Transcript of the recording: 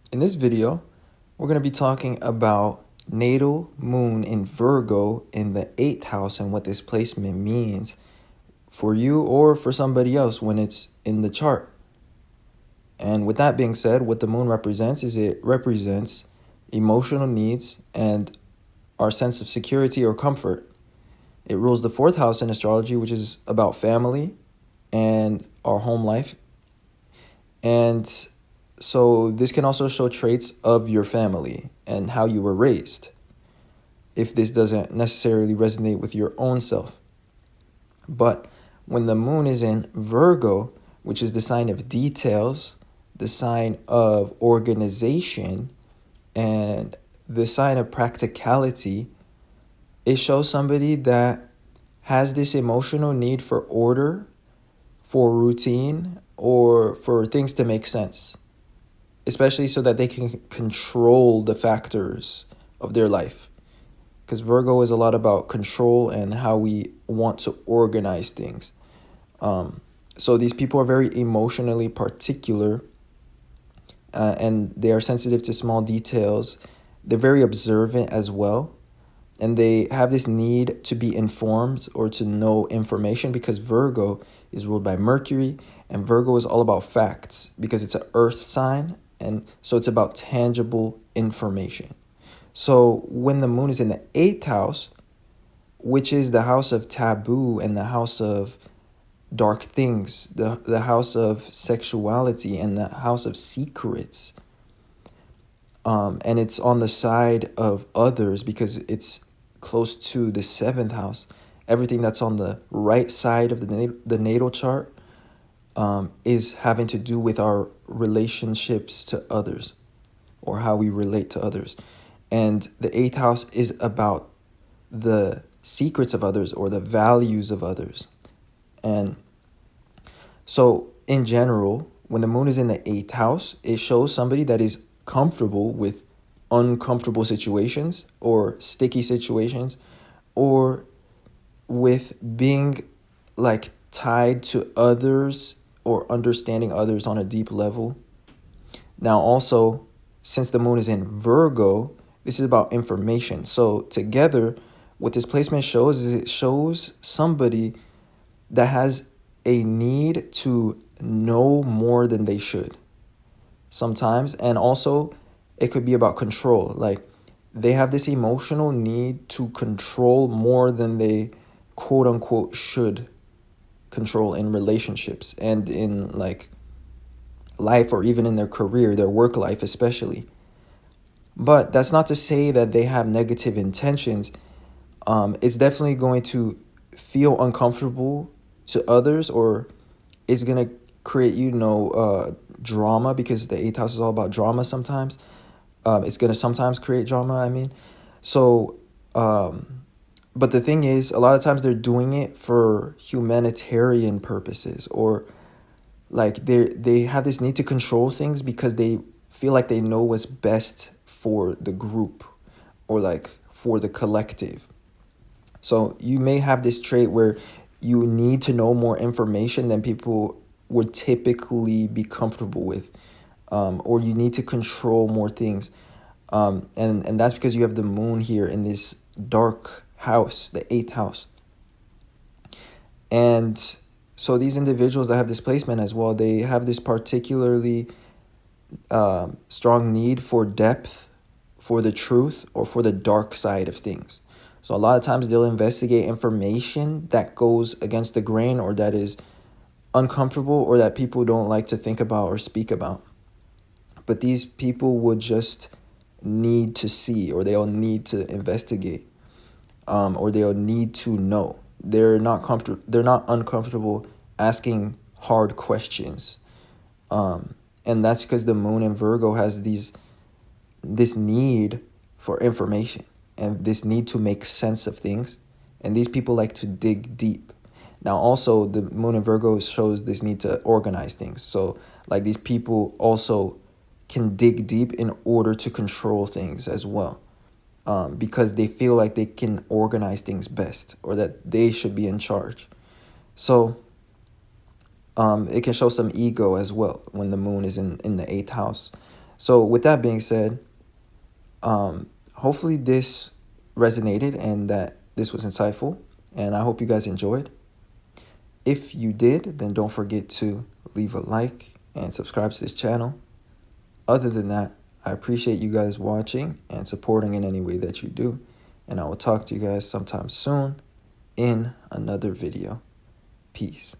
In this video, we're going to be talking about natal moon in Virgo in the 8th house and what this placement means for you or for somebody else when it's in the chart. And with that being said, what the moon represents is it represents emotional needs and our sense of security or comfort. It rules the 4th house in astrology, which is about family and our home life. And so this can also show traits of your family and how you were raised, if this doesn't necessarily resonate with your own self. But when the moon is in Virgo, which is the sign of details, the sign of organization, and the sign of practicality, it shows somebody that has this emotional need for order, for routine, or for things to make sense, especially so that they can control the factors of their life. Because Virgo is a lot about control and how we want to organize things. So these people are very emotionally particular, and they are sensitive to small details. They're very observant as well. And they have this need to be informed or to know information because Virgo is ruled by Mercury, and Virgo is all about facts because it's an earth sign, and so it's about tangible information. So when the moon is in the 8th house, which is the house of taboo and the house of dark things, the house of sexuality and the house of secrets, and it's on the side of others because it's close to the 7th house. Everything that's on the right side of the natal chart is having to do with our relationships to others or how we relate to others. And the 8th house is about the secrets of others or the values of others. And so in general, when the moon is in the 8th house, it shows somebody that is comfortable with uncomfortable situations or sticky situations, or with being like tied to others or understanding others on a deep level. Now also, since the moon is in Virgo, this is about information. So together, what this placement shows is it shows somebody that has a need to know more than they should sometimes. And also, it could be about control. Like they have this emotional need to control more than they quote unquote should control in relationships and in like life, or even in their career, their work life especially. But that's not to say that they have negative intentions. It's definitely going to feel uncomfortable to others, or it's going to create, drama, because the 8th house is all about drama sometimes. It's going to sometimes create drama, I mean. So, but the thing is, a lot of times they're doing it for humanitarian purposes, or like they have this need to control things because they feel like they know what's best for the group or like for the collective. So you may have this trait where you need to know more information than people would typically be comfortable with, or you need to control more things. And that's because you have the moon here in this dark house, the 8th house. And so these individuals that have this placement as well, they have this particularly strong need for depth, for the truth, or for the dark side of things. So a lot of times they'll investigate information that goes against the grain, or that is uncomfortable, or that people don't like to think about or speak about. But these people would just need to see, or they'll need to investigate, or they'll need to know. They're not uncomfortable asking hard questions. And that's because the moon in Virgo has this need for information and this need to make sense of things. And these people like to dig deep. Now, also, the moon in Virgo shows this need to organize things. So, like, these people also can dig deep in order to control things as well, because they feel like they can organize things best, or that they should be in charge. So, it can show some ego as well when the moon is in the 8th house. So with that being said, hopefully this resonated and that this was insightful, and I hope you guys enjoyed. If you did, then don't forget to leave a like and subscribe to this channel. Other than that, I appreciate you guys watching and supporting in any way that you do, and I will talk to you guys sometime soon in another video. Peace.